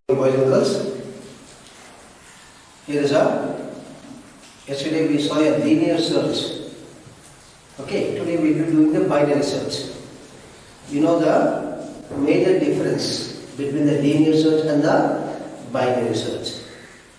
Boys and girls, here is yesterday we saw a linear search. Okay, today we will be doing the binary search. You know the major difference between the linear search and the binary search.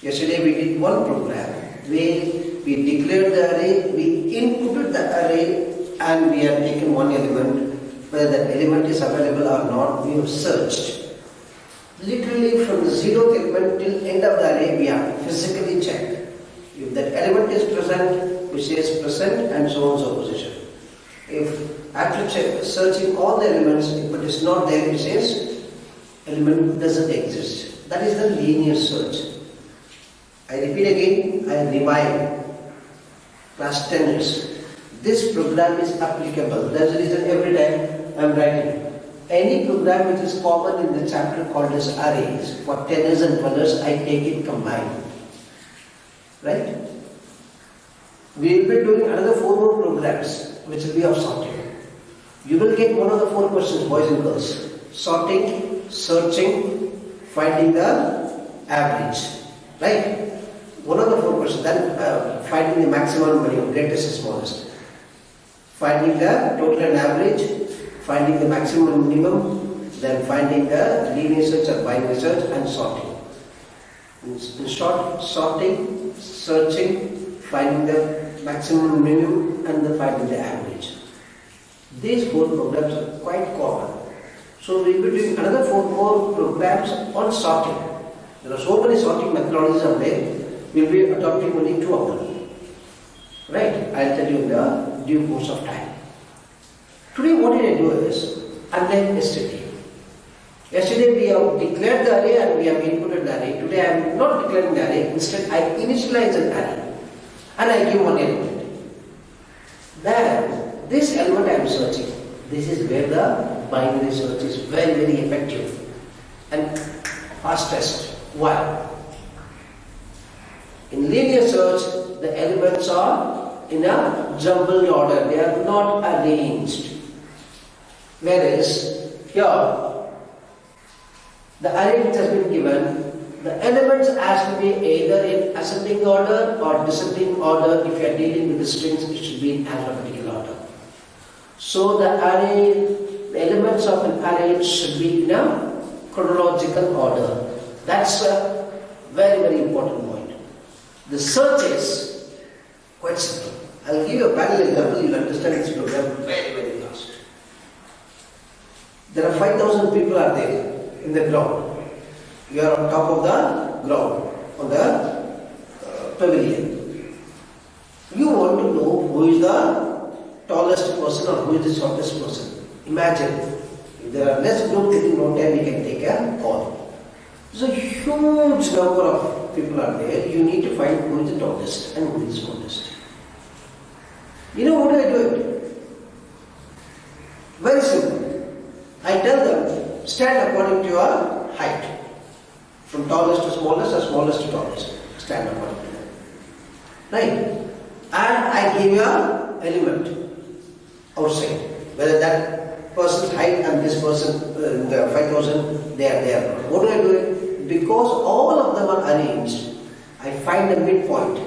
Yesterday we did one program where we declared the array, we inputted the array, and we have taken one element. Whether that element is available or not, we have searched. Literally from the zeroth element till end of the array, we have to physically check. If that element is present, we say present and so on so position. If after searching all the elements, if it is not there, it says element doesn't exist. That is the linear search. I repeat again, I remind class 10 years. This program is applicable. That's the reason every time I am writing. Any program which is common in the chapter called as arrays, for tenors and dwellers, I take it combined. Right? We will be doing another 4 more programs which will be of sorting. You will get one of the 4 questions, boys and girls. Sorting, searching, finding the average. Right? One of the 4 questions. Then finding the maximum, minimum, greatest and smallest. Finding the total and average. Finding the maximum minimum, then finding the linear search or binary search, and sorting. In short, sorting, searching, finding the maximum minimum, and the finding the average. These 4 programs are quite common. So we will be doing another 4 more programs on sorting. There are so many sorting methodologies out there. We will be adopting only 2 of them. Right? I will tell you in the due course of time. Today what did I do is, unlike yesterday. Yesterday we have declared the array and we have inputted the array. Today I am not declaring the array, instead I initialize an array and I give one element. Then this element I am searching. This is where the binary search is very, very effective and fastest. Why? In linear search, the elements are in a jumbled order. They are not arranged. Whereas here, the array which has been given, the elements has to be either in ascending order or descending order. If you are dealing with the strings, it should be in alphabetical order. So the array, the elements of an array should be in a chronological order. That's a very, very important point. The search is quite simple. I will give you a parallel example. You will understand this program very, very fast. There are 5,000 people are there in the ground. You are on top of the ground, on the pavilion. You want to know who is the tallest person or who is the shortest person. Imagine, if there are less groups within no time, we can take a call. So a huge number of people are there. You need to find who is the tallest and who is the shortest. You know what do I do? Very simple. I tell them, stand according to your height. From tallest to smallest or smallest to tallest. Stand according to that. Right? And I give you an element outside. Whether that person's height and this person, the 5,000, they are there. What do I do? Because all of them are arranged, I find the midpoint.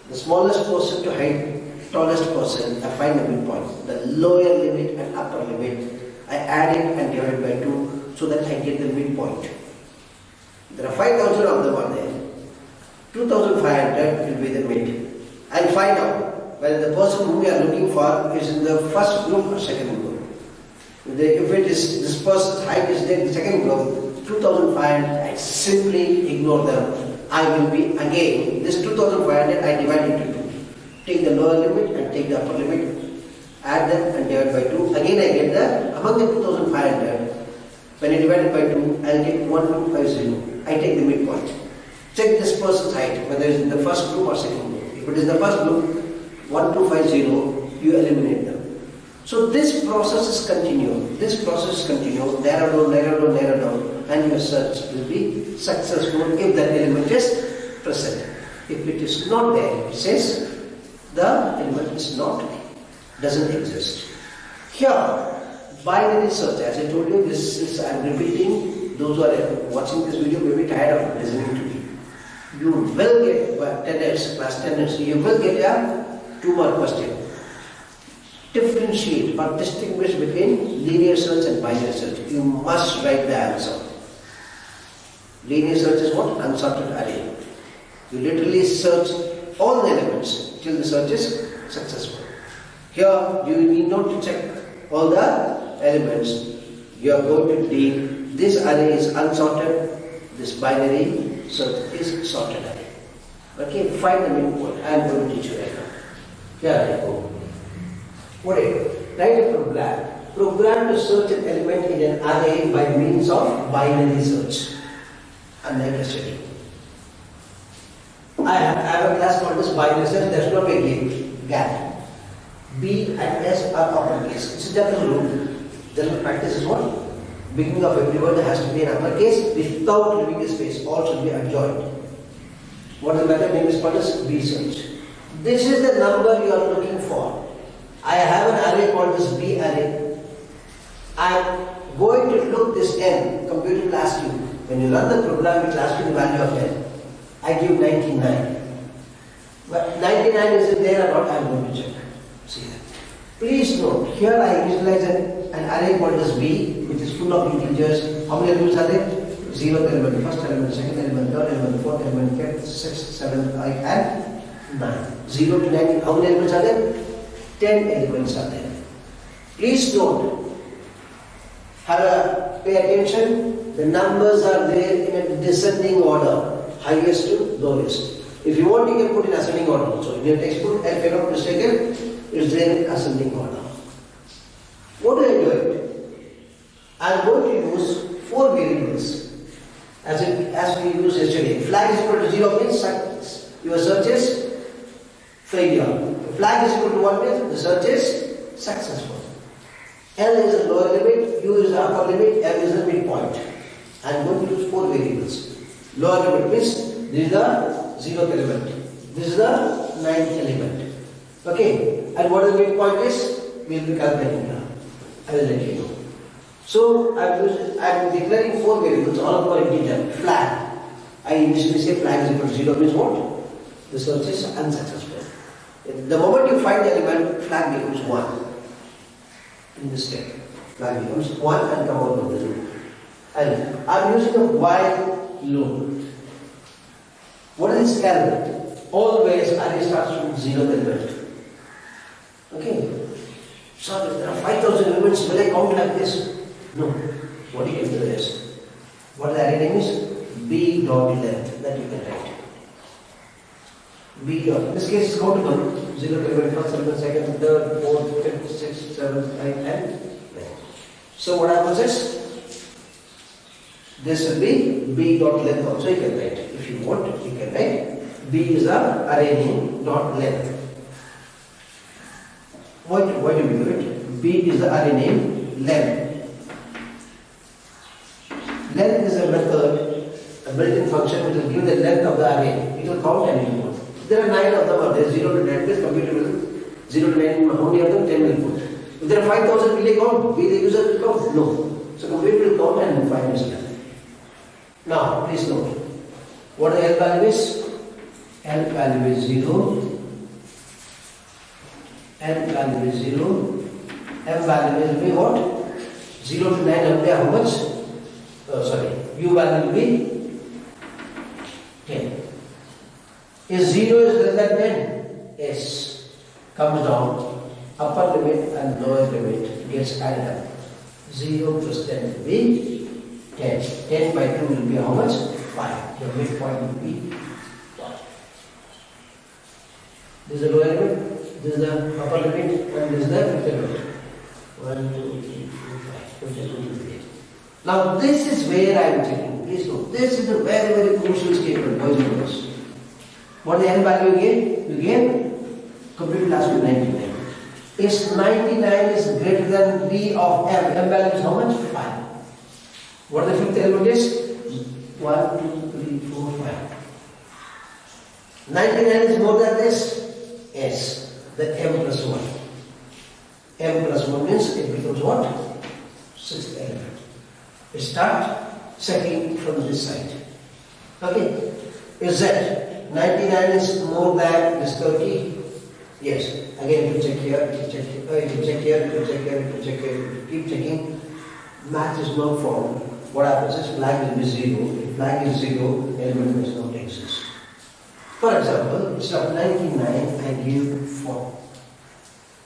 The smallest person to height, tallest person, I find the midpoint. The lower limit and upper limit, I add it and divide by 2 so that I get the midpoint. There are 5,000 of them are there. 2,500 will be the mid. I'll find out whether the person whom we are looking for is in the first group or second group. If it is this person's height is there in the second group, 2,500, I simply ignore them. I will be again, this 2,500 I divide into 2. Take the lower limit and take the upper limit. Add them and divide by 2. Again I get the, among the 2,500, when I divide it by 2, I will get 1250. I take the midpoint. Check this person's height, whether it is in the first group or second group. If it is the first group, 1250, you eliminate them. So this process is continued. This process is continued. Narrow down, narrow down, narrow down, and your search will be successful if that element is present. If it is not there, it says the element is not, doesn't exist. Here, binary search, as I told you, this is, I am repeating, those who are watching this video may be tired of listening to me. You will get tenets, class tenets, you will get a 2 mark question. Differentiate or distinguish between linear search and binary search. You must write the answer. Linear search is what? Unsorted array. You literally search all the elements till the search is successful. Here you need not to check all the elements. You are going to deal, this array is unsorted, this binary search is sorted array. Okay, find the midpoint. I am going to teach you right now. Here I go. What is it? Write a program. Program to search an element in an array by means of binary search. Unlike yesterday. I have a class called this binary search. There should not be a gap. B and S are uppercase. It's a general rule. General practice is what? Beginning of every word has to be in uppercase without leaving a space. All should be adjoined. What is the method name is called as B search. This is the number you are looking for. I have an array called this B array. I am going to look this n. Computer will ask you. When you run the program, it will ask you the value of n. I give 99. But 99 is it there or not? I am going to check. See that. Please note, here I initialize an array called as B, which is full of integers. How many elements are there? 0th element, first element, second element, third element, fourth element, fifth, sixth, seventh, eighth, and 9. 0 to 9. How many elements are there? 10 elements are there. Please note, pay attention. The numbers are there in a descending order, highest to lowest. If you want, you can put in ascending order. So in your textbook, if you are not mistaken, it's there in ascending order. What do I do it? I am going to use 4 variables as we used yesterday. Flag is equal to 0 means your search is failure. Flag is equal to 1 means the search is successful. L is the lower limit, U is the upper limit, M is the midpoint. I am going to use 4 variables. Lower limit means this is the 0th element. This is the 9th element. Okay. And what the midpoint is, we will be calculating now. I will let you know. So I am declaring 4 variables, all of them are integer. Flag. I initially say flag is equal to 0 means what? The search is unsuccessful. The moment you find the element, flag becomes 1. In this step, flag becomes 1 and come out of the loop. And I am using a while loop. What is this L? Always array starts from 0th element. Okay. So if there are 5,000 elements, will I count like this? No. What do you can do is, what the array name is? B dot length. That you can write. B dot. In this case, it's countable. 0th element, first element, second, third, fourth, fifth, sixth, seventh, eighth, and 9th. So what happens is, this will be B dot length also you can write. If you want, you can write B is the array name dot length. Why do we do it? B is the array name length. Length is a method, a built-in function which will give the length of the array. It will count and it will put. There are 9 of them, there 0 to 9, this computer will 0 to 9, how many of them? 10 will put. If there are 5,000, will they count? Will the user will count? No. So computer will count and will find its length. Now, please note, what the L value is? L value is 0. N value is 0. M value will be what? 0 to 9 will be how much? U value will be 10. If 0 is less than 10, S comes down, upper limit and lower limit gets added up. 0 plus 10 will be 10. 10 by 2 will be how much? 5. Your midpoint will be 1. This is the lower limit, this is the upper limit, and this is the fifth limit. 1, 2, 3, 4, 5, 2, 3. Now this is where I am checking. Please note, this is a very, very crucial statement, boys and girls. What is the N value again? Again, computer will ask you 99. If 99 is greater than B of M, M value is how much? 5. What the fifth element is? 1, 2, 3, 4, 5. 99 is more than this? S. The M plus 1. M plus 1 means it becomes what? Sixth element. It starts checking from this side. Okay, is that 99 is more than this 30? Yes. Again, you check here, you check here, you check here, you check here, you check here, you keep checking. Match is not formed. What happens is flag will be 0. If flag is 0, element does not exist. For example, instead of 99, I give for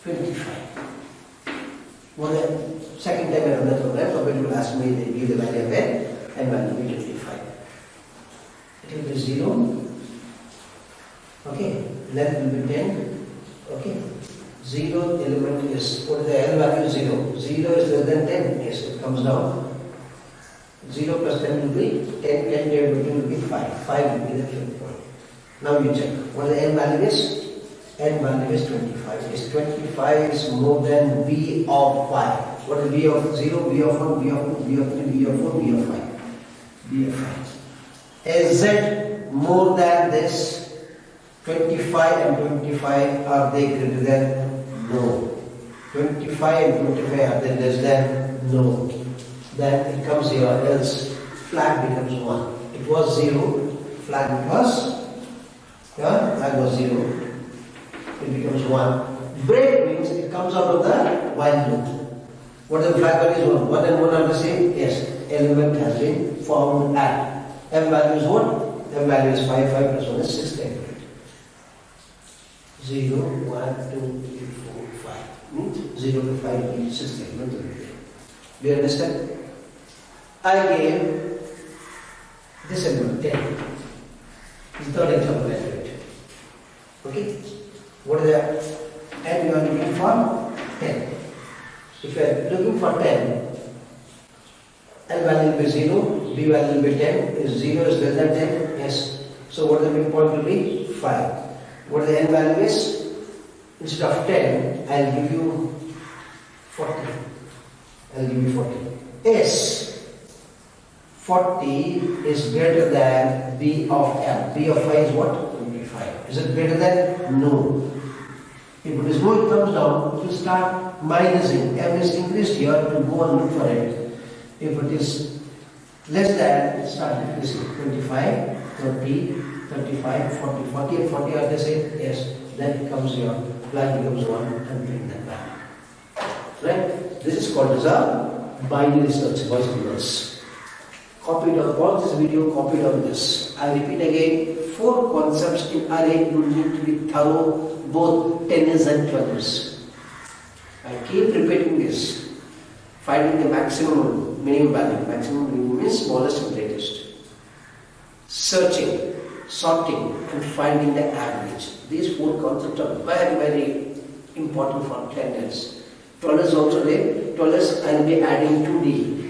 25. Well, then, second time I run the program, somebody will ask me, they give the value of n, and value will be 25. It will be 0. Okay, length will be 10. Okay, 0 element is, what is the L value? 0. 0 is less than 10. Yes, it comes down. 0 plus 10 will be 10, 10 divided by 2 will be 5. 5 will be the field point. Now you check. What the N value is? N value is 25. Is 25 is more than B of 5. What is B of 0? B of 1, B of 2, B of 3, B of 4, B of 5. B of 5. Is Z more than this? 25 and 25, are they greater than? No. 25 and 25, are they less than? No. Then it comes here, else flag becomes 1. It was 0, flag was, flag was 0, it becomes 1. Break means it comes out of the while loop. What is the flag value is 1? 1 and 1 are the same? Yes. Element has been found at. M value is what? M value is 5, 5 plus 1 is 6, 10. 0, 1, 2, 3, 4, 5. Means 0 to 5 means 6 elements. Do you understand? I gave this element 10. This is third example I did. Okay? What is that? And you are looking for 10. If you are looking for 10, L value will be 0, B value will be 10. If 0 is less than 10, yes. So what is the midpoint will be? 5. What the N value is? Instead of 10, I will give you 40. I will give you 40. S 40 is greater than B of L. B of 5 is what? 25. Is it greater than? No. If it is no, it comes down. It will start minusing. M is increased here to go and look for it. If it is less than, it starts decreasing. 25, 30, 35, 40. 40 and 40 are the same? Yes. Then it comes here. Flag becomes 1 and bring that back. Right? This is called as a binary search, boys and girls. Copy down, pause this video, copy down this. I repeat again, 4 concepts in array you need to be thorough, both 10s and 12s. I keep repeating this. Finding the maximum, minimum value. Maximum, minimum means smallest and greatest. Searching, sorting, and finding the average. These 4 concepts are very, very important for 10s. 12s also there. 12s I will be adding 2D.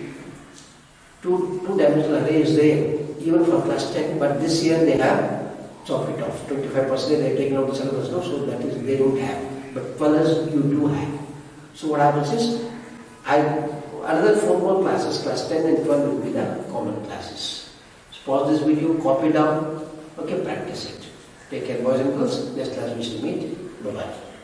Two-dimensional array is there even for class 10, but this year they have chopped it off. 25% they have taken out the syllabus now, so that is they don't have. But 12s you do have. So what happens is, another 4 more classes, class 10 and 12 will be the common classes. So pause this video, copy down, okay, practice it. Take care boys and girls, next class we shall meet. Bye-bye.